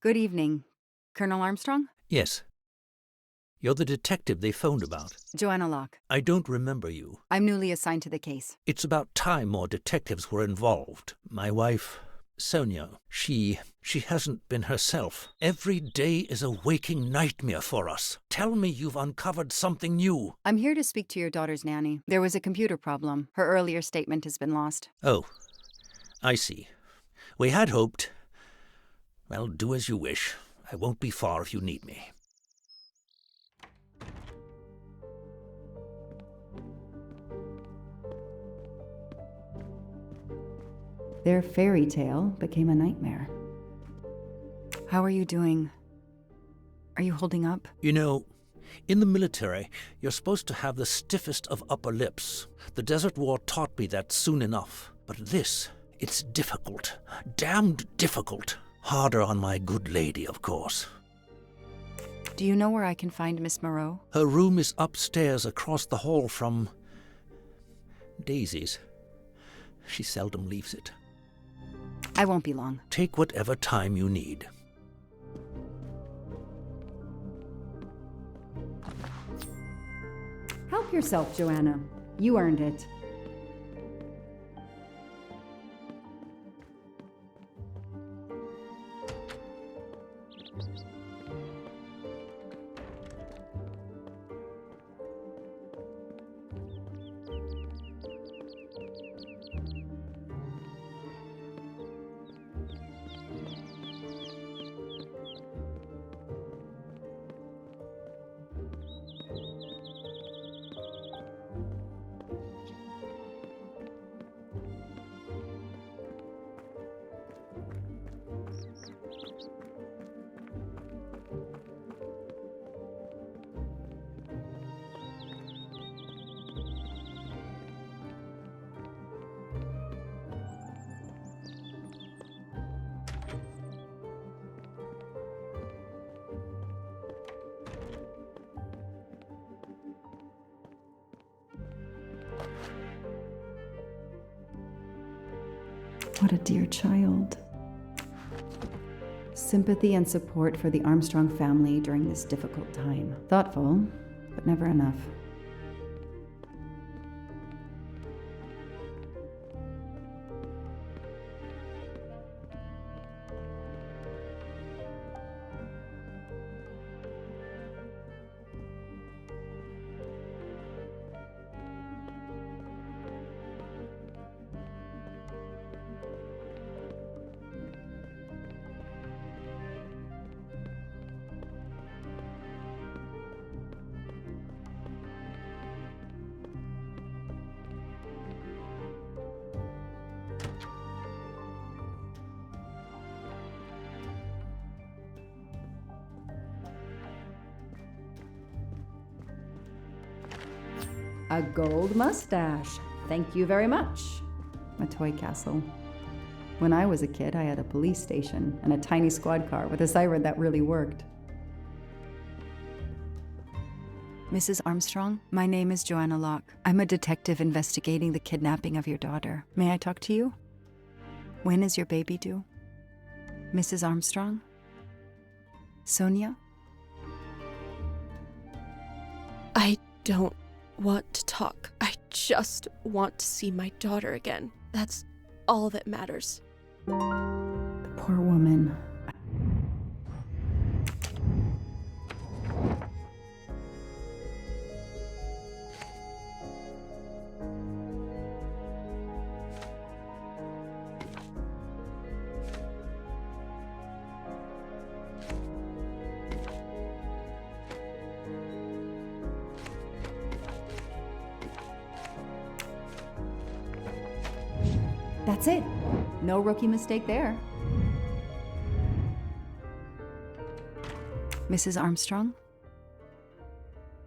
Good evening. Colonel Armstrong? Yes. You're the detective they phoned about. Joanna Locke. I don't remember you. I'm newly assigned to the case. It's about time more detectives were involved. My wife, Sonia, she hasn't been herself. Every day is a waking nightmare for us. Tell me you've uncovered something new. I'm here to speak to your daughter's nanny. There was a computer problem. Her earlier statement has been lost. Oh, I see. We had hoped. Well, do as you wish. I won't be far if you need me. Their fairy tale became a nightmare. How are you doing? Are you holding up? You know, in the military, you're supposed to have the stiffest of upper lips. The Desert War taught me that soon enough. But this, it's difficult. Damned difficult. Harder on my good lady, of course. Do you know where I can find Miss Moreau? Her room is upstairs across the hall from Daisy's. She seldom leaves it. I won't be long. Take whatever time you need. Help yourself, Joanna. You earned it. What a dear child. Sympathy and support for the Armstrong family during this difficult time. Thoughtful, but never enough. A gold mustache. Thank you very much. A toy castle. When I was a kid, I had a police station and a tiny squad car with a siren that really worked. Mrs. Armstrong, my name is Joanna Locke. I'm a detective investigating the kidnapping of your daughter. May I talk to you? When is your baby due? Mrs. Armstrong? Sonia? I don't want to talk. I just want to see my daughter again. That's all that matters. The poor woman. That's it. No rookie mistake there. Mrs. Armstrong,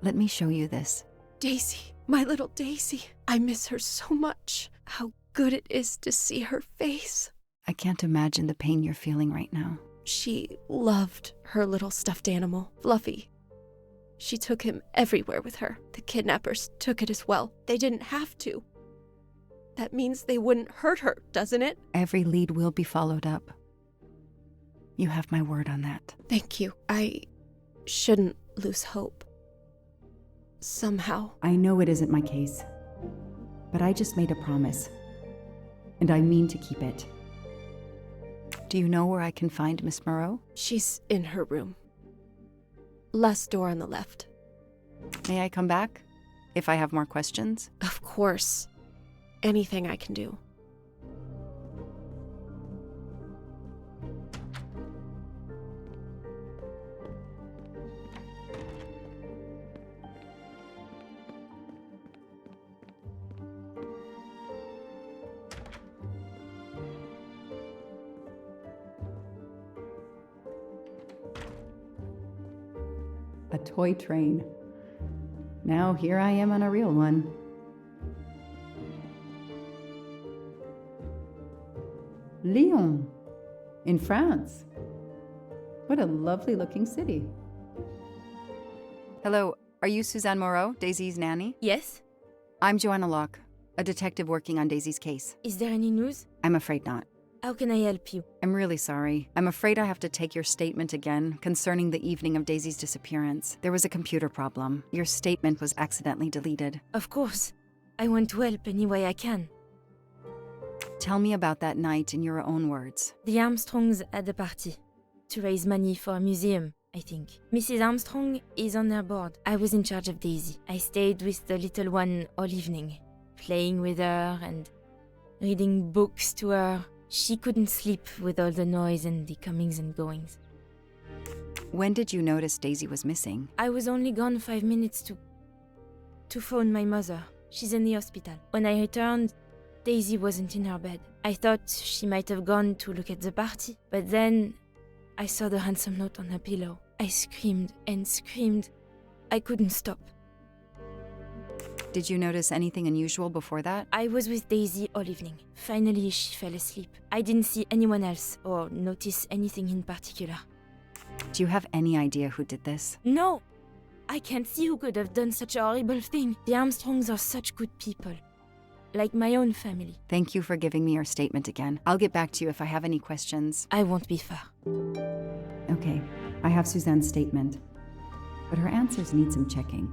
let me show you this. Daisy, my little Daisy. I miss her so much. How good it is to see her face. I can't imagine the pain you're feeling right now. She loved her little stuffed animal, Fluffy. She took him everywhere with her. The kidnappers took it as well. They didn't have to. That means they wouldn't hurt her, doesn't it? Every lead will be followed up. You have my word on that. Thank you. I shouldn't lose hope. Somehow. I know it isn't my case, but I just made a promise, and I mean to keep it. Do you know where I can find Miss Moreau? She's in her room. Last door on the left. May I come back if I have more questions? Of course. Anything I can do. A toy train. Now here I am on a real one. Lyon, in France. What a lovely looking city. Hello, are you Suzanne Moreau, Daisy's nanny? Yes? I'm Joanna Locke, a detective working on Daisy's case. Is there any news? I'm afraid not. How can I help you? I'm really sorry. I'm afraid I have to take your statement again concerning the evening of Daisy's disappearance. There was a computer problem. Your statement was accidentally deleted. Of course. I want to help any way I can. Tell me about that night in your own words. The Armstrongs had a party to raise money for a museum, I think. Mrs. Armstrong is on her board. I was in charge of Daisy. I stayed with the little one all evening, playing with her and reading books to her. She couldn't sleep with all the noise and the comings and goings. When did you notice Daisy was missing? I was only gone 5 minutes to phone my mother. She's in the hospital. When I returned, Daisy wasn't in her bed. I thought she might have gone to look at the party, but then I saw the ransom note on her pillow. I screamed and screamed. I couldn't stop. Did you notice anything unusual before that? I was with Daisy all evening. Finally, she fell asleep. I didn't see anyone else or notice anything in particular. Do you have any idea who did this? No! I can't see who could have done such a horrible thing. The Armstrongs are such good people. Like my own family. Thank you for giving me your statement again. I'll get back to you if I have any questions. I won't be far. Okay, I have Suzanne's statement, but her answers need some checking.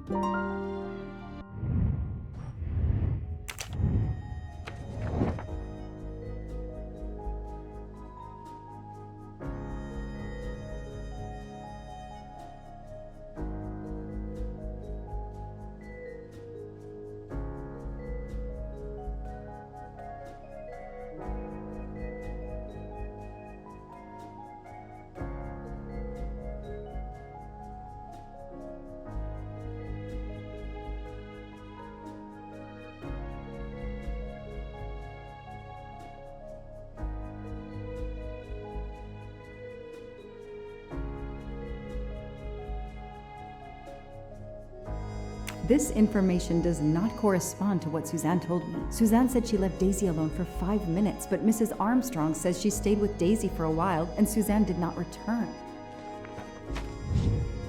This information does not correspond to what Suzanne told me. Suzanne said she left Daisy alone for 5 minutes, but Mrs. Armstrong says she stayed with Daisy for a while and Suzanne did not return.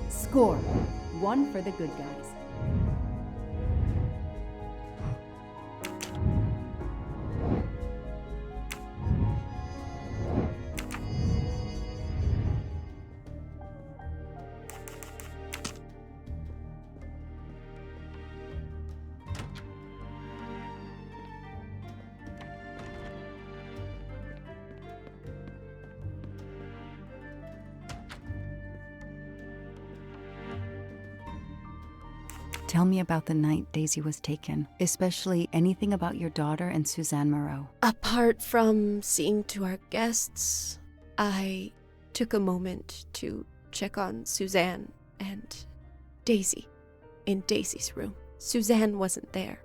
Score. 1 for the good guys. Tell me about the night Daisy was taken, especially anything about your daughter and Suzanne Moreau. Apart from seeing to our guests, I took a moment to check on Suzanne and Daisy in Daisy's room. Suzanne wasn't there,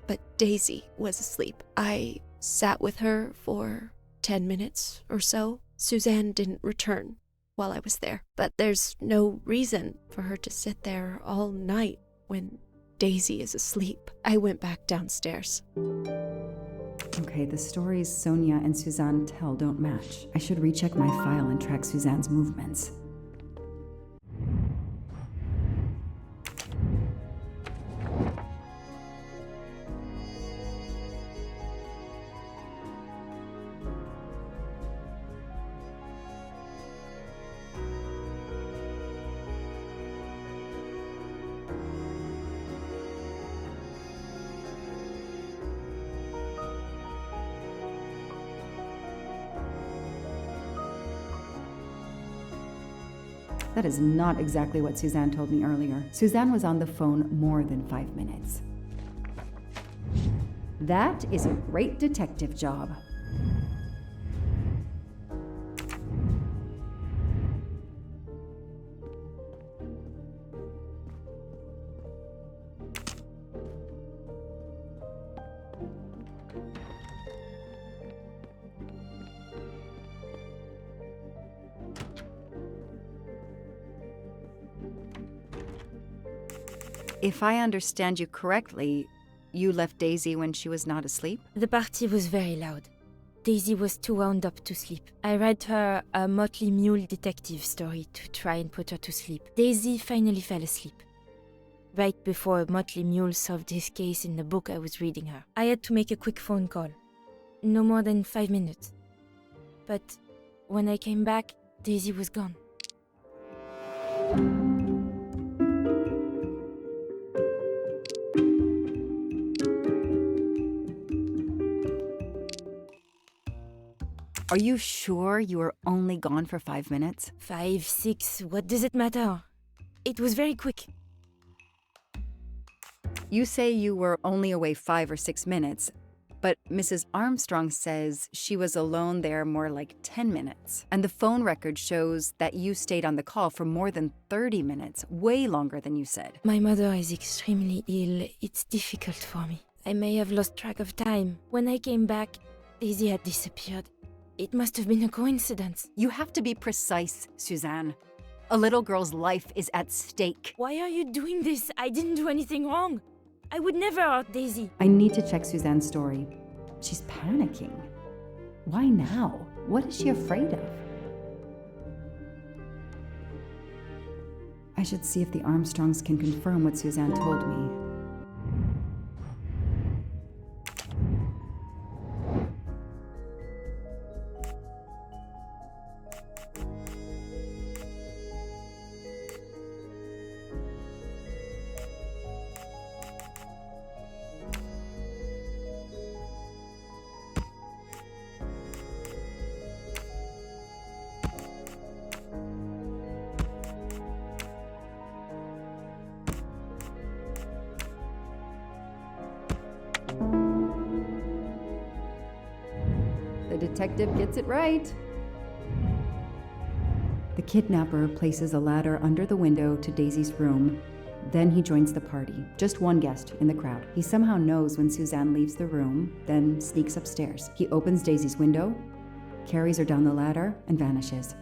but Daisy was asleep. I sat with her for 10 minutes or so. Suzanne didn't return while I was there, but there's no reason for her to sit there all night when Daisy is asleep. I went back downstairs. Okay, the stories Sonia and Suzanne tell don't match. I should recheck my file and track Suzanne's movements. That is not exactly what Suzanne told me earlier. Suzanne was on the phone more than 5 minutes. That is a great detective job. If I understand you correctly, you left Daisy when she was not asleep? The party was very loud. Daisy was too wound up to sleep. I read her a Motley Mule detective story to try and put her to sleep. Daisy finally fell asleep. Right before Motley Mule solved his case in the book I was reading her. I had to make a quick phone call. No more than 5 minutes. But when I came back, Daisy was gone. Are you sure you were only gone for 5 minutes? 5, 6, what does it matter? It was very quick. You say you were only away 5 or 6 minutes, but Mrs. Armstrong says she was alone there more like 10 minutes. And the phone record shows that you stayed on the call for more than 30 minutes, way longer than you said. My mother is extremely ill. It's difficult for me. I may have lost track of time. When I came back, Daisy had disappeared. It must have been a coincidence. You have to be precise, Suzanne. A little girl's life is at stake. Why are you doing this? I didn't do anything wrong. I would never hurt Daisy. I need to check Suzanne's story. She's panicking. Why now? What is she afraid of? I should see if the Armstrongs can confirm what Suzanne told me. The detective gets it right. The kidnapper places a ladder under the window to Daisy's room. Then he joins the party, just one guest in the crowd. He somehow knows when Suzanne leaves the room, then sneaks upstairs. He opens Daisy's window, carries her down the ladder, and vanishes.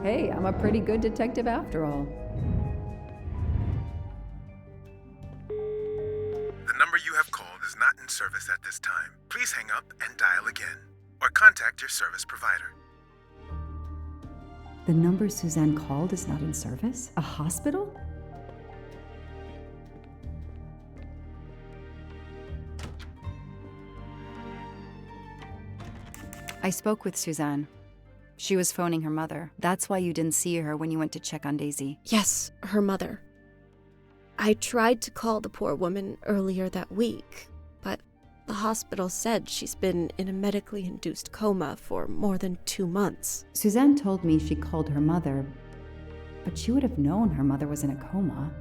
Hey, I'm a pretty good detective after all. The number you have called is not in service at this time. Please hang up and dial again, or contact your service provider. The number Suzanne called is not in service? A hospital? I spoke with Suzanne. She was phoning her mother. That's why you didn't see her when you went to check on Daisy. Yes, her mother. I tried to call the poor woman earlier that week, but the hospital said she's been in a medically induced coma for more than 2 months. Suzanne told me she called her mother, but she would have known her mother was in a coma.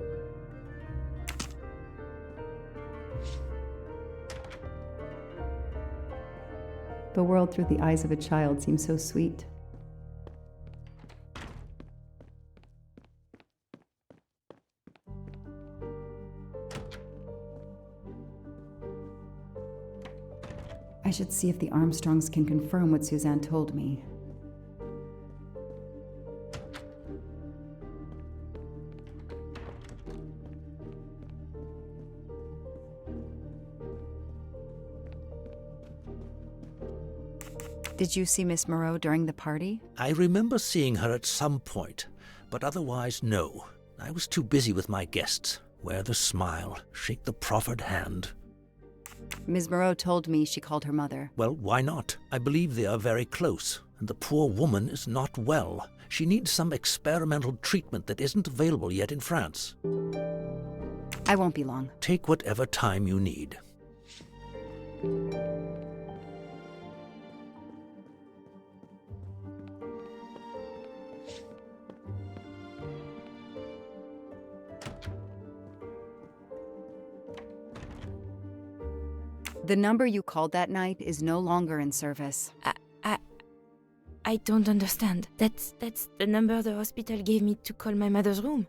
The world through the eyes of a child seems so sweet. I should see if the Armstrongs can confirm what Suzanne told me. Did you see Miss Moreau during the party? I remember seeing her at some point, but otherwise no. I was too busy with my guests. Wear the smile, shake the proffered hand. Ms. Moreau told me she called her mother. Well, why not? I believe they are very close, and the poor woman is not well. She needs some experimental treatment that isn't available yet in France. I won't be long. Take whatever time you need. The number you called that night is no longer in service. I don't understand. That's the number the hospital gave me to call my mother's room.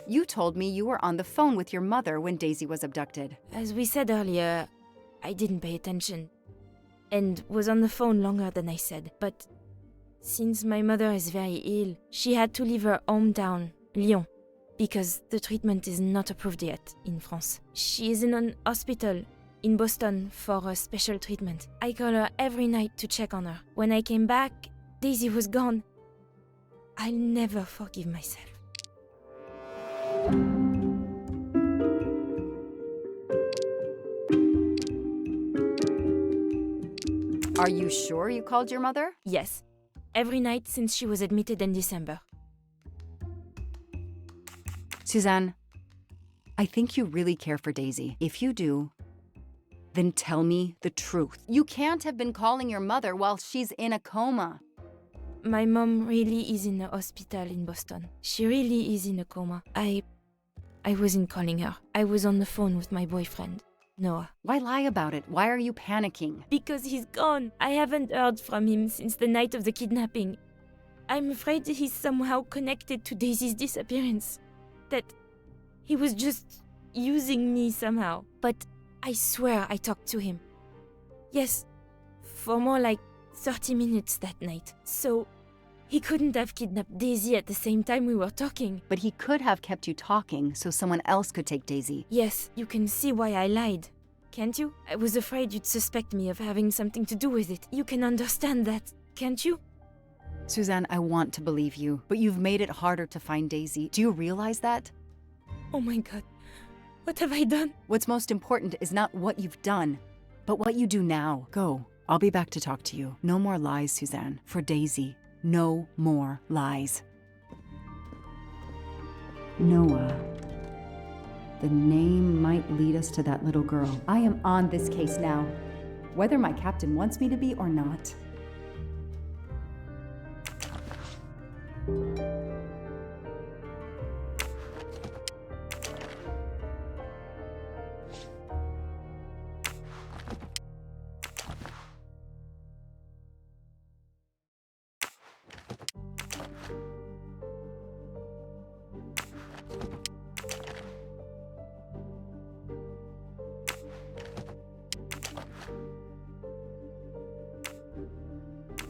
You told me you were on the phone with your mother when Daisy was abducted. As we said earlier, I didn't pay attention and was on the phone longer than I said. But since my mother is very ill, she had to leave her hometown, Lyon, because the treatment is not approved yet in France. She is in an hospital in Boston for a special treatment. I call her every night to check on her. When I came back, Daisy was gone. I'll never forgive myself. Are you sure you called your mother? Yes, every night since she was admitted in December. Suzanne, I think you really care for Daisy. If you do, then tell me the truth. You can't have been calling your mother while she's in a coma. My mom really is in a hospital in Boston. She really is in a coma. I wasn't calling her. I was on the phone with my boyfriend, Noah. Why lie about it? Why are you panicking? Because he's gone. I haven't heard from him since the night of the kidnapping. I'm afraid he's somehow connected to Daisy's disappearance. That he was just using me somehow. But I swear I talked to him. Yes, for more like 30 minutes that night. So he couldn't have kidnapped Daisy at the same time we were talking. But he could have kept you talking so someone else could take Daisy. Yes, you can see why I lied. Can't you? I was afraid you'd suspect me of having something to do with it. You can understand that, can't you? Suzanne, I want to believe you, but you've made it harder to find Daisy. Do you realize that? Oh my god. What have I done? What's most important is not what you've done, but what you do now. Go. I'll be back to talk to you. No more lies, Suzanne. For Daisy, no more lies. Noah. The name might lead us to that little girl. I am on this case now, whether my captain wants me to be or not.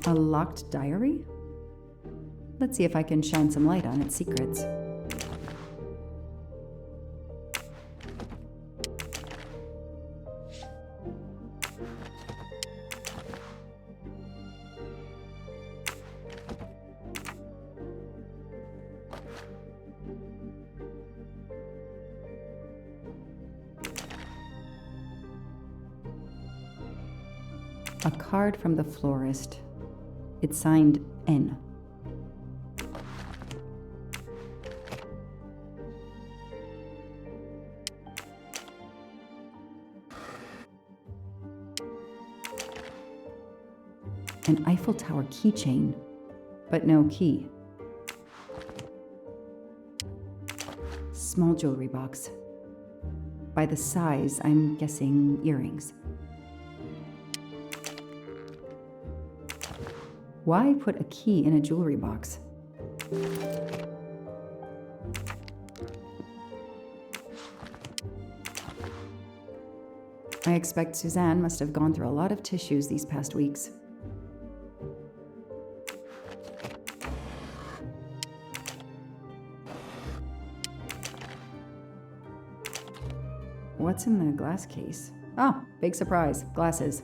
A locked diary? Let's see if I can shine some light on its secrets. A card from the florist. It's signed N. An Eiffel Tower keychain, but no key. Small jewelry box. By the size, I'm guessing earrings. Why put a key in a jewelry box? I expect Suzanne must have gone through a lot of tissues these past weeks. What's in the glass case? Oh, big surprise. Glasses.